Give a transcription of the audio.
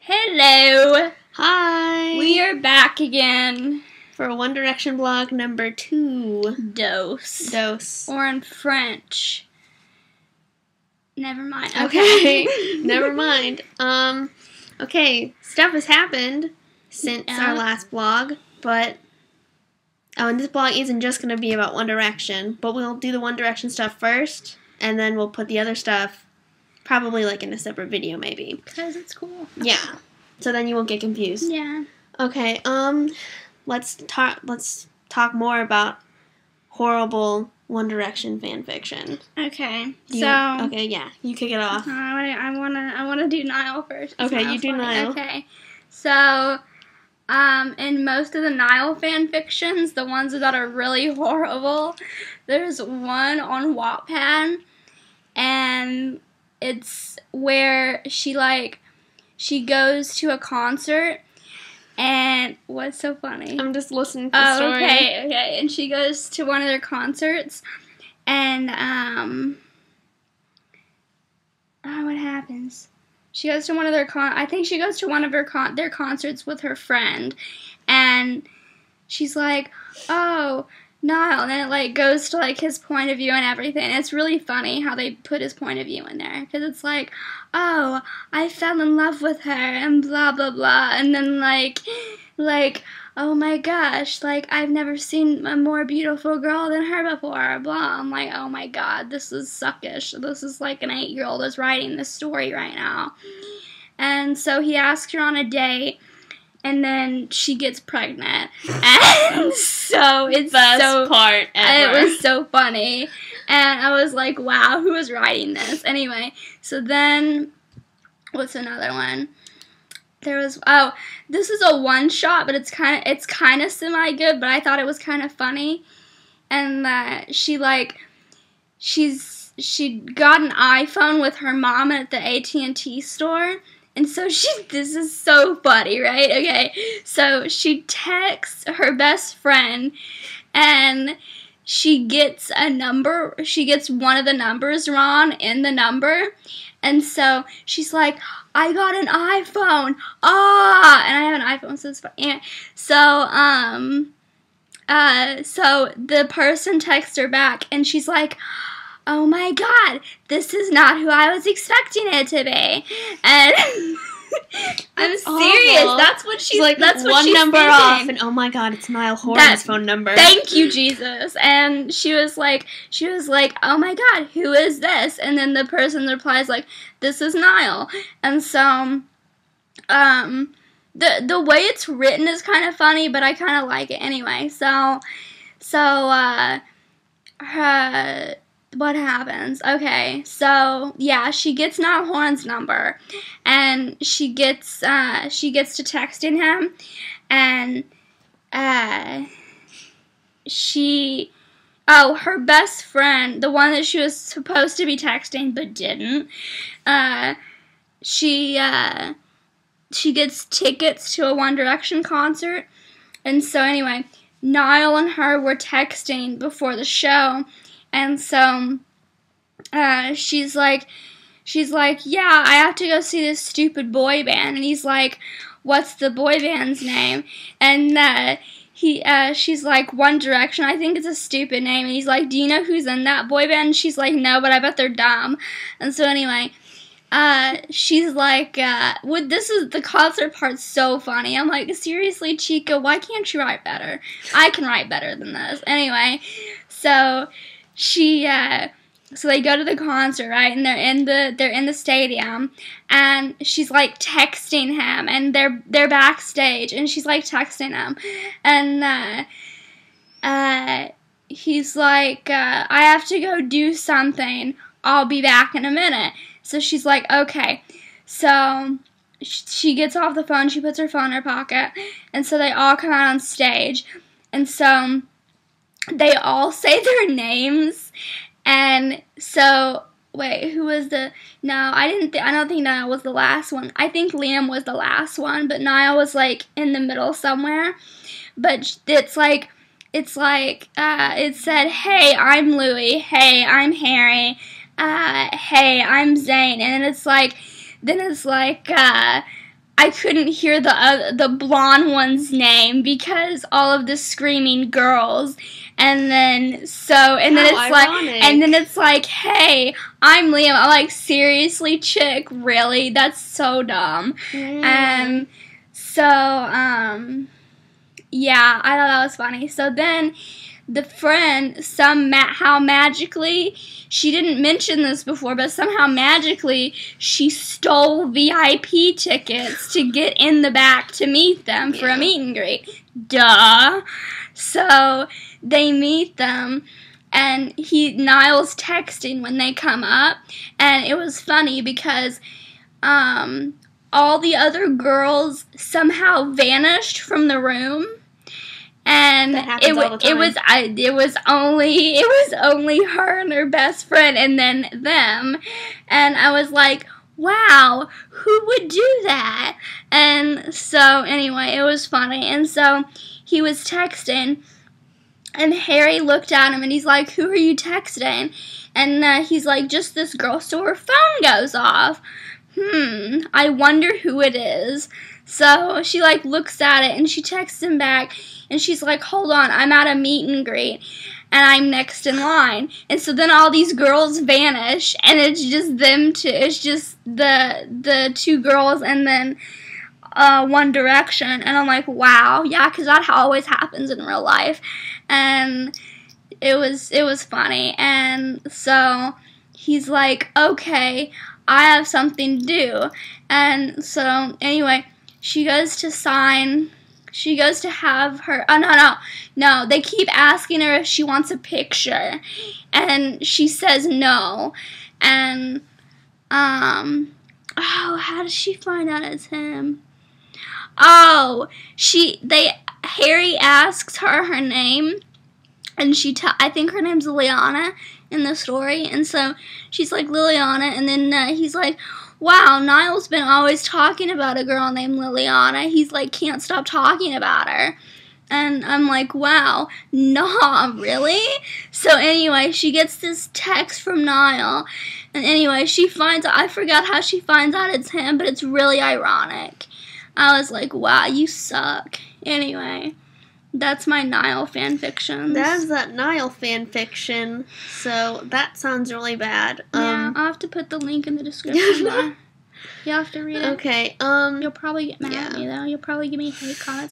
Hello! Hi! We are back again. For One Direction blog number 2. Dose. Or in French. Never mind. Okay. Never mind. Okay, stuff has happened since our last blog, but and this blog isn't just going to be about One Direction, but we'll do the One Direction stuff first, and then we'll put the other stuff probably like in a separate video maybe. Because it's cool. Yeah. So then you won't get confused. Yeah. Okay, let's talk more about horrible One Direction fan fiction. Okay. Okay, yeah, you kick it off. I wanna do Niall first. Okay, you do Niall. Okay. So, in most of the Niall fan fictions, the ones that are really horrible, there's one on Wattpad, and it's where she goes to a concert, and what's so funny? I'm just listening to the story. Okay, and she goes to one of their concerts, and, what happens? She goes to one of their I think she goes to one of their concerts with her friend, and she's like, oh, Niall, and then it, goes to, his point of view and everything. And it's really funny how they put his point of view in there, because it's like, oh, I fell in love with her, and blah, blah, blah, and then, oh my gosh, I've never seen a more beautiful girl than her before, blah. I'm like, oh my god, this is suckish. This is like an 8-year-old is writing this story right now. And so he asks her on a date, and then she gets pregnant. And so it's Best part ever. It was so funny. And I was like, wow, who is writing this? Anyway, so then, what's another one? There was, this is a one-shot, but it's kind of semi-good, but I thought it was kind of funny. And she got an iPhone with her mom at the AT&T store. And so this is so funny, right? Okay, so she texts her best friend, and she gets one of the numbers wrong in the number, and so she's like, I got an iPhone, and I have an iPhone, so it's funny. So the person texts her back, and she's like, oh my god, this is not who I was expecting it to be. And I'm serious. Awful. That's what she's like. That's what one she's number thinking. off, and oh my god, it's Niall Horan's phone number. Thank you, Jesus. And she was like, oh my god, who is this? And then the person replies like, this is Niall. And so, the way it's written is kind of funny, but I kind of like it anyway. What happens? Okay, so yeah, she gets Niall Horan's number, and she gets to texting him, and her best friend, the one that she was supposed to be texting but didn't, she gets tickets to a One Direction concert, and so anyway, Niall and her were texting before the show. And so, she's like, yeah, I have to go see this stupid boy band. And he's like, what's the boy band's name? And, she's like, One Direction. I think it's a stupid name. And he's like, do you know who's in that boy band? And she's like, no, but I bet they're dumb. And so anyway, she's like, the concert part's so funny. I'm like, seriously, Chica, why can't you write better? I can write better than this. Anyway, so they go to the concert, right, and they're in the stadium, and she's like texting him, and they're backstage, and she's like texting him, and he's like, I have to go do something, I'll be back in a minute. So she's like, okay. So she gets off the phone, she puts her phone in her pocket, and so they all come out on stage, and so they all say their names, and so, wait, who was I don't think Niall was the last one. I think Liam was the last one, but Niall was, in the middle somewhere, but it said, hey, I'm Louie, hey, I'm Harry, hey, I'm Zayn, and then it's like, I couldn't hear the blonde one's name because all of the screaming girls. And then it's like, hey, I'm Liam. I'm like, seriously, chick, really? That's so dumb. And so yeah, I thought that was funny. So then the friend somehow magically, she didn't mention this before, but somehow magically she stole VIP tickets to get in the back to meet them for a meet and greet. Duh. So they meet them, and Niall's texting when they come up, and it was funny because all the other girls somehow vanished from the room. And it was only her and her best friend, and then them, and I was like, wow, who would do that? And so anyway, it was funny. And so he was texting, and Harry looked at him and he's like, who are you texting? And he's like, just this girl. So her phone goes off. I wonder who it is. So she like looks at it and she texts him back, and she's like, hold on, I'm at a meet and greet and I'm next in line. And so then all these girls vanish, and it's just them two. It's just the two girls and then One Direction. And I'm like, wow, yeah, because that always happens in real life. And it was funny. And so he's like, okay, I have something to do. And so anyway, she goes to have her, no, they keep asking her if she wants a picture, and she says no. And how does she find out it's him? Harry asks her name, and I think her name's Liliana in the story, and so she's like, Liliana, and then he's like, wow, Niall's been always talking about a girl named Liliana. He's like, can't stop talking about her. And I'm like, wow, nah, really? So anyway, she gets this text from Niall, and anyway, I forgot how she finds out it's him, but it's really ironic. I was like, wow, you suck. Anyway, that's my Niall fanfiction. That's that Niall fanfiction. So that sounds really bad. Yeah, I'll have to put the link in the description bar. You'll have to read it. Okay. You'll probably get mad at me though. You'll probably give me hate comments.